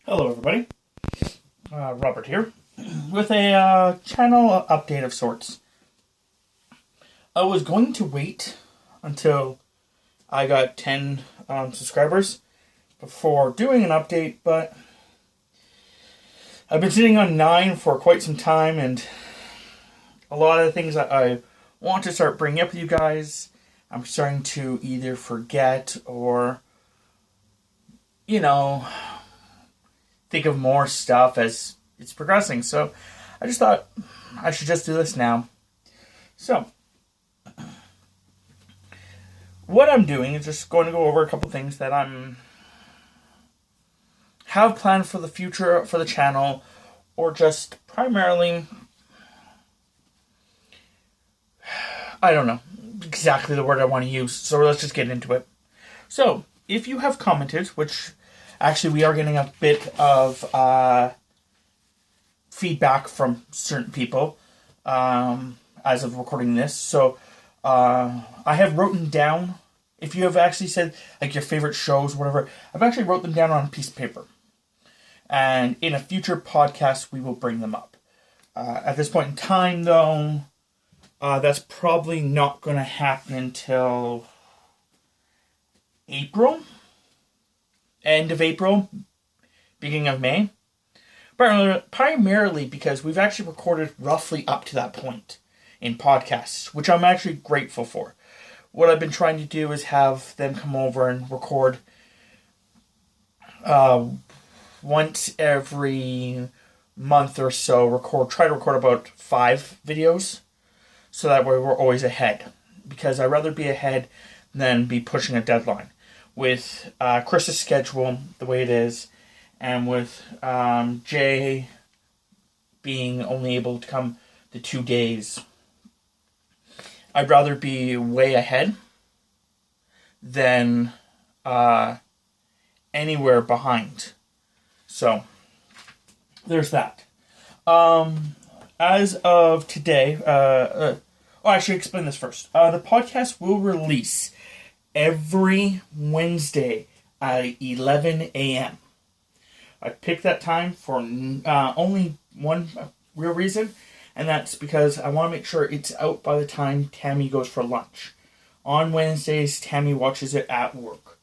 Hello, everybody. Robert here with a channel update of sorts. I was going to wait until I got 10 subscribers before doing an update, but I've been sitting on 9 for quite some time, and a lot of the things that I want to start bringing up with you guys, I'm starting to either forget or, think of more stuff as it's progressing. So I just thought I should just do this now. So what I'm doing is just going to go over a couple things that have planned for the future for the channel, or just primarily, I don't know exactly the word I want to use, so let's just get into it. So if you have commented, which actually we are getting a bit of feedback from certain people as of recording this, so I have written down, if you have actually said like your favorite shows, whatever, I've actually wrote them down on a piece of paper. And in a future podcast, we will bring them up. At this point in time, though, that's probably not going to happen until April. End of April, beginning of May. Primarily because we've actually recorded roughly up to that point in podcasts, which I'm actually grateful for. What I've been trying to do is have them come over and record once every month or so, try to record about 5 videos, so that way we're always ahead, because I'd rather be ahead than be pushing a deadline. With Chris's schedule the way it is, and with Jay being only able to come the 2 days, I'd rather be way ahead than anywhere behind. So, there's that. As of today, I should explain this first. The podcast will release every Wednesday at 11 a.m. I picked that time for only one real reason, and that's because I want to make sure it's out by the time Tammy goes for lunch. On Wednesdays, Tammy watches it at work.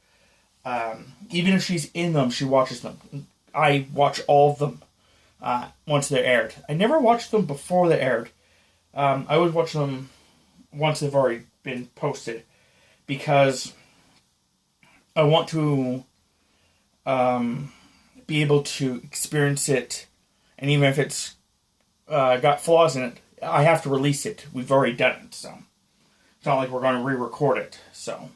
Even if she's in them, she watches them. I watch all of them once they're aired. I never watched them before they aired. I always watch them once they've already been posted, because I want to be able to experience it, and even if it's got flaws in it, I have to release it. We've already done it, so it's not like we're going to re-record it. So,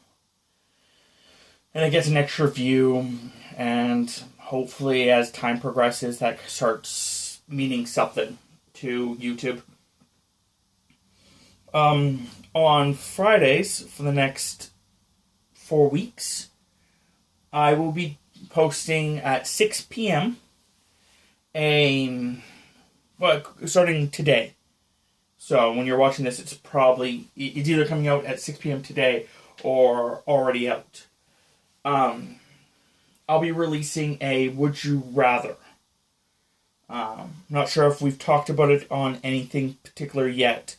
and it gets an extra view, and hopefully as time progresses, that starts meaning something to YouTube. On Fridays for the next 4 weeks, I will be posting at 6 p.m. Starting today. So when you're watching this, it's either coming out at 6 p.m. today or already out. I'll be releasing a Would You Rather. Not sure if we've talked about it on anything particular yet,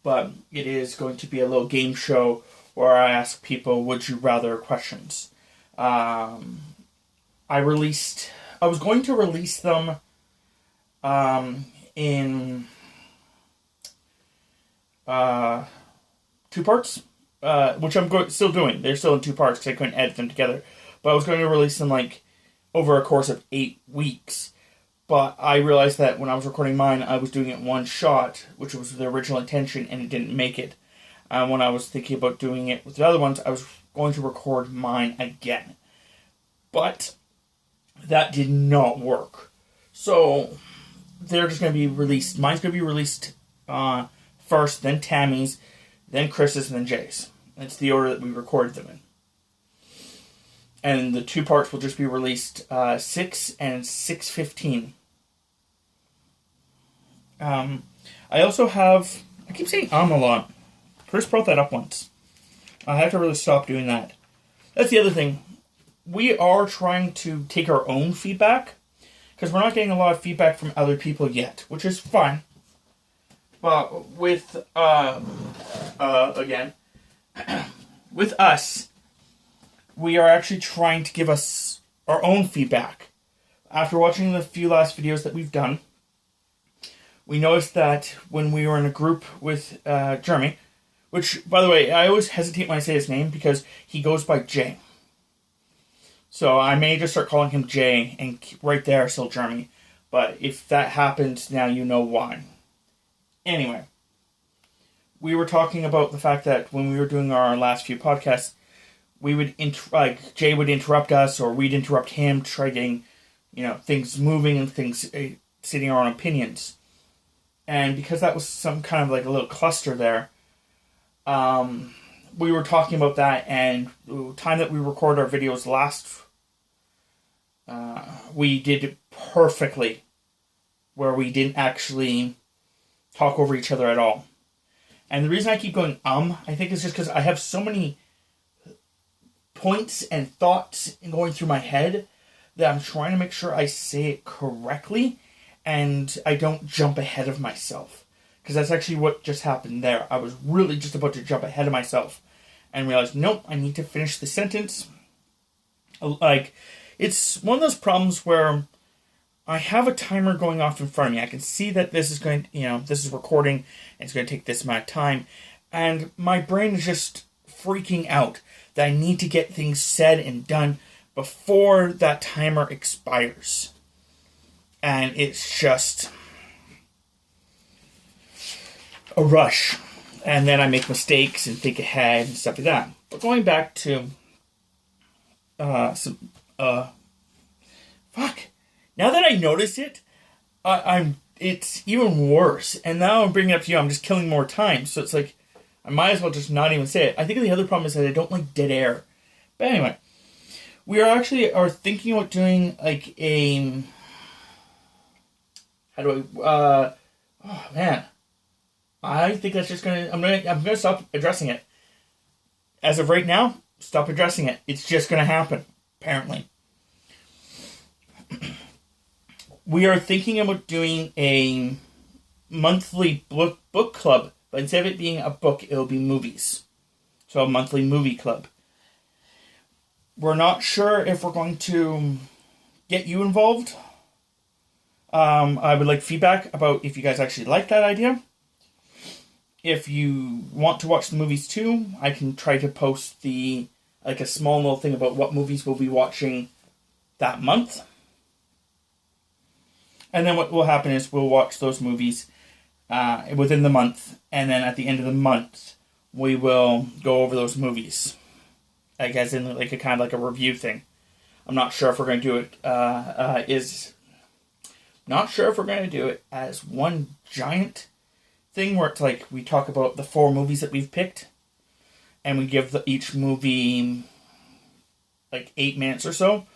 but it is going to be a little game show where I ask people would you rather questions. I was going to release them in 2 parts, which I'm still doing. They're still in 2 parts because I couldn't edit them together. But I was going to release them over a course of 8 weeks. But I realized that when I was recording mine, I was doing it one shot, which was the original intention, and it didn't make it. When I was thinking about doing it with the other ones, I was going to record mine again. But that did not work. So they're just going to be released. Mine's going to be released first, then Tammy's, then Chris's, and then Jay's. That's the order that we recorded them in. And the 2 parts will just be released 6 and 6:15. I also have... I keep saying a lot. Chris brought that up once. I have to really stop doing that. That's the other thing. We are trying to take our own feedback because we're not getting a lot of feedback from other people yet, which is fine. But with, again, with us, we are actually trying to give us our own feedback. After watching the few last videos that we've done, we noticed that when we were in a group with Jeremy, which, by the way, I always hesitate when I say his name because he goes by Jay. So I may just start calling him Jay, and right there, still Jeremy. But if that happens, now you know why. Anyway, we were talking about the fact that when we were doing our last few podcasts, we would Jay would interrupt us, or we'd interrupt him, try getting, things moving and things stating our own opinions. And because that was some kind of like a little cluster there, we were talking about that, and the time that we recorded our videos last, we did it perfectly, where we didn't actually talk over each other at all. And the reason I keep going, I think is just because I have so many points and thoughts going through my head that I'm trying to make sure I say it correctly and I don't jump ahead of myself. Because that's actually what just happened there. I was really just about to jump ahead of myself and realized, nope, I need to finish the sentence. Like, it's one of those problems where I have a timer going off in front of me. I can see that this is going, this is recording, and it's going to take this amount of time. And my brain is just freaking out that I need to get things said and done before that timer expires. And it's just a rush. And then I make mistakes and think ahead and stuff like that. But going back to now that I notice it, it's even worse. And now I'm bringing it up to you, I'm just killing more time. So it's like, I might as well just not even say it. I think the other problem is that I don't like dead air. But anyway, we are thinking about doing like a, I think that's just I'm gonna stop addressing it. As of right now, stop addressing it. It's just gonna happen, apparently. We are thinking about doing a monthly book club, but instead of it being a book, it'll be movies. So a monthly movie club. We're not sure if we're going to get you involved. I would like feedback about if you guys actually like that idea. If you want to watch the movies too, I can try to post a small little thing about what movies we'll be watching that month. And then what will happen is we'll watch those movies within the month, and then at the end of the month, we will go over those movies. As in like a kind of like a review thing. I'm not sure if we're going to do it not sure if we're going to do it as one giant thing where it's like we talk about the 4 movies that we've picked, and we give each movie like 8 minutes or so,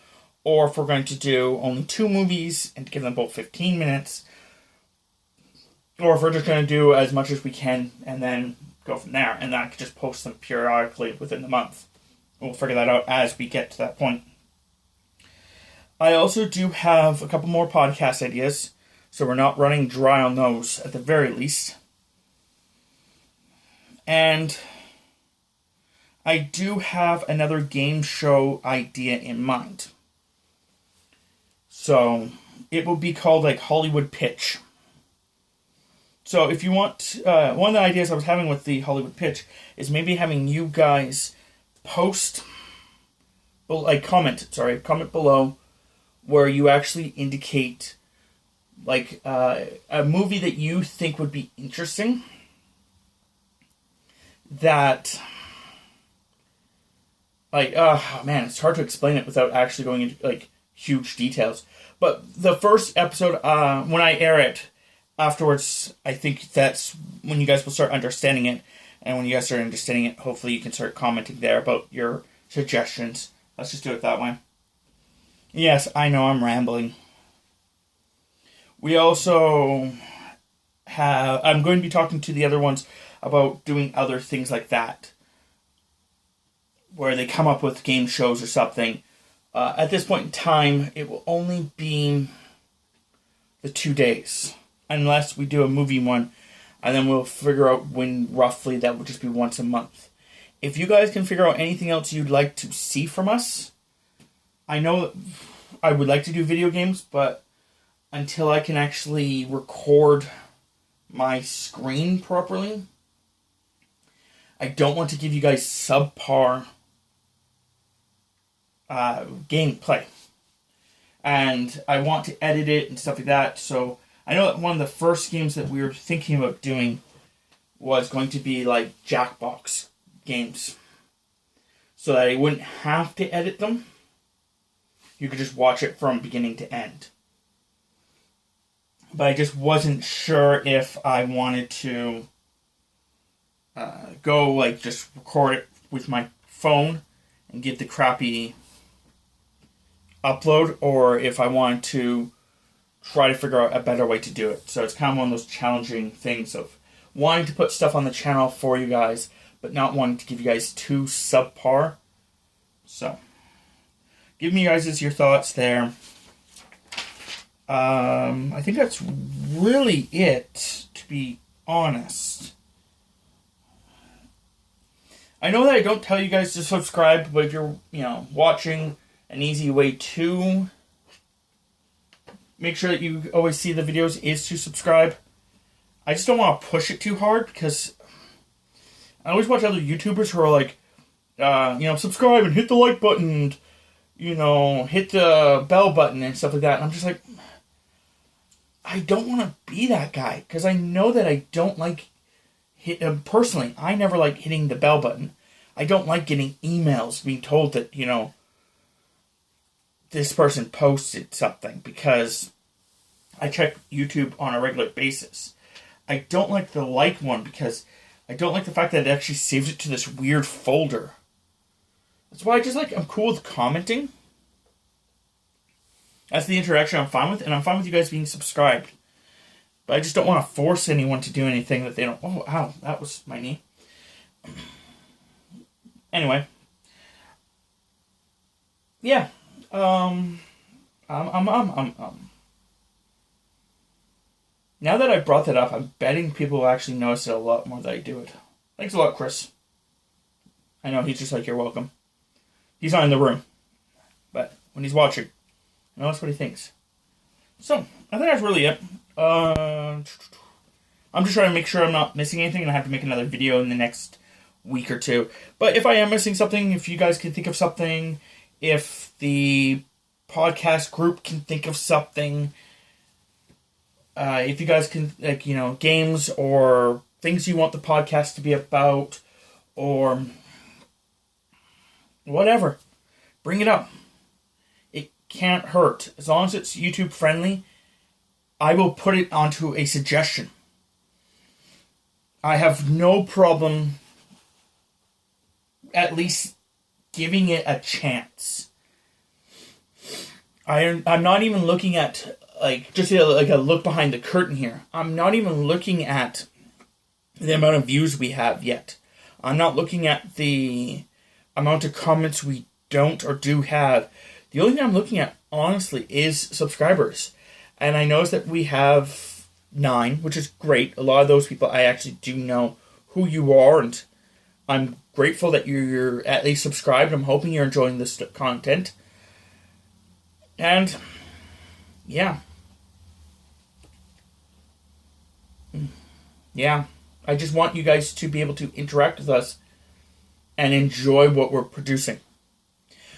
or if we're going to do only 2 movies and give them both 15 minutes, or if we're just going to do as much as we can and then go from there, and then I could just post them periodically within the month. We'll figure that out as we get to that point. I also do have a couple more podcast ideas, so we're not running dry on those at the very least. And I do have another game show idea in mind. So it will be called like Hollywood Pitch. So if you want, one of the ideas I was having with the Hollywood Pitch is maybe having you guys comment below where you actually indicate like a movie that you think would be interesting that it's hard to explain it without actually going into like huge details. But the first episode, when I air it afterwards, I think that's when you guys will start understanding it. And when you guys start understanding it, hopefully you can start commenting there about your suggestions. Let's just do it that way. Yes, I know I'm rambling. We also I'm going to be talking to the other ones about doing other things like that, where they come up with game shows or something. At this point in time, it will only be the 2 days. Unless we do a movie one, and then we'll figure out when roughly that would just be once a month. If you guys can figure out anything else you'd like to see from us, I know that I would like to do video games, but until I can actually record my screen properly, I don't want to give you guys subpar gameplay. And I want to edit it and stuff like that. So I know that one of the first games that we were thinking about doing was going to be like Jackbox games. So that I wouldn't have to edit them. You could just watch it from beginning to end. But I just wasn't sure if I wanted to go like just record it with my phone and get the crappy upload, or if I wanted to try to figure out a better way to do it. So it's kind of one of those challenging things of wanting to put stuff on the channel for you guys, but not wanting to give you guys too subpar. So, give me guys your thoughts there. I think that's really it, to be honest. I know that I don't tell you guys to subscribe, but if you're, watching, an easy way to make sure that you always see the videos is to subscribe. I just don't want to push it too hard, because I always watch other YouTubers who are like, subscribe and hit the like button and, hit the bell button and stuff like that. And I'm just like, I don't want to be that guy, because I know that I don't like personally, I never like hitting the bell button. I don't like getting emails being told that, this person posted something, because I check YouTube on a regular basis. I don't like the like one, because I don't like the fact that it actually saves it to this weird folder. That's why I'm cool with commenting. That's the interaction I'm fine with, and I'm fine with you guys being subscribed. But I just don't want to force anyone to do anything that they don't... Oh, ow, that was my knee. Anyway. Yeah. Now that I brought that up, I'm betting people will actually notice it a lot more that I do it. Thanks a lot, Chris. I know, he's just like, you're welcome. He's not in the room. But when he's watching, I know that's what he thinks. So, I think that's really it. I'm just trying to make sure I'm not missing anything, and I have to make another video in the next week or two. But if I am missing something, if you guys can think of something, if the podcast group can think of something, if you guys can, games or things you want the podcast to be about, or whatever, bring it up. It can't hurt. As long as it's YouTube friendly, I will put it onto a suggestion. I have no problem at least giving it a chance. I'm not even looking at, just a look behind the curtain here. I'm not even looking at the amount of views we have yet. I'm not looking at the amount of comments we don't or do have. The only thing I'm looking at, honestly, is subscribers. And I noticed that we have 9, which is great. A lot of those people, I actually do know who you are, and I'm grateful that you're at least subscribed. I'm hoping you're enjoying this content. And, yeah. Yeah. I just want you guys to be able to interact with us and enjoy what we're producing.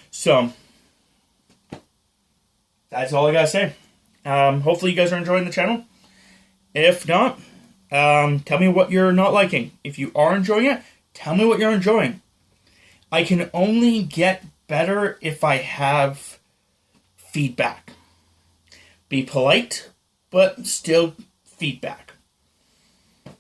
So, that's all I gotta say. Hopefully you guys are enjoying the channel. If not, tell me what you're not liking. If you are enjoying it, tell me what you're enjoying. I can only get better if I have feedback. Be polite, but still feedback.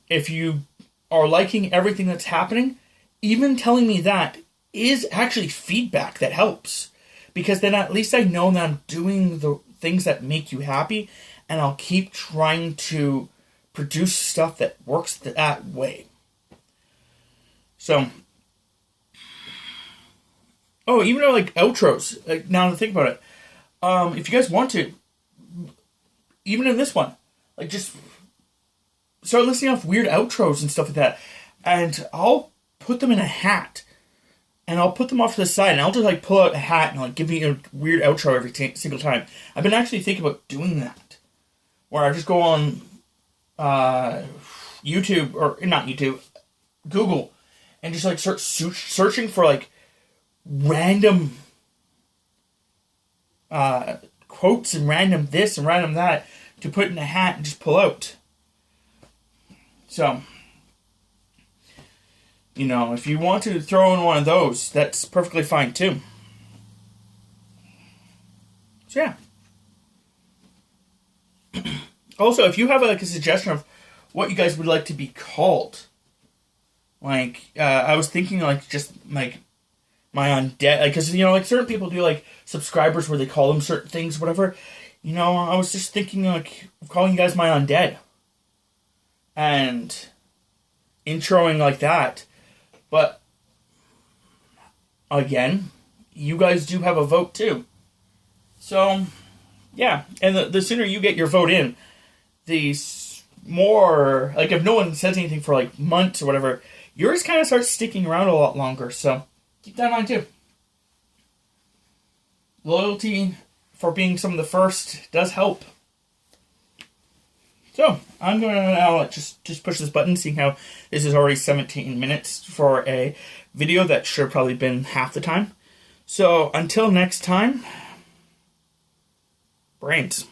If you are liking everything that's happening, even telling me that is actually feedback that helps. Because then at least I know that I'm doing the things that make you happy, and I'll keep trying to produce stuff that works that way. So, even outros, now to think about it, if you guys want to, even in this one, like, just start listing off weird outros and stuff like that. And I'll put them in a hat. And I'll put them off to the side. And I'll just, like, pull out a hat and, like, give me a weird outro every single time. I've been actually thinking about doing that. Where I just go on YouTube, or not YouTube, Google. And just, like, start searching for, like, random quotes and random this and random that to put in a hat and just pull out. So, you know, if you want to throw in one of those, that's perfectly fine too. So yeah. Also, if you have like a suggestion of what you guys would like to be called, like I was thinking like just like my undead, like, because you know, like certain people do like subscribers where they call them certain things, whatever. You know, I was just thinking like calling you guys my undead and introing like that. But again, you guys do have a vote too. So yeah, and the sooner you get your vote in, the more, like, if no one says anything for like months or whatever, yours kind of starts sticking around a lot longer. So keep that in mind too. Loyalty for being some of the first does help. So I'm going to now just push this button, seeing how this is already 17 minutes for a video that should have probably been half the time. So until next time, brains.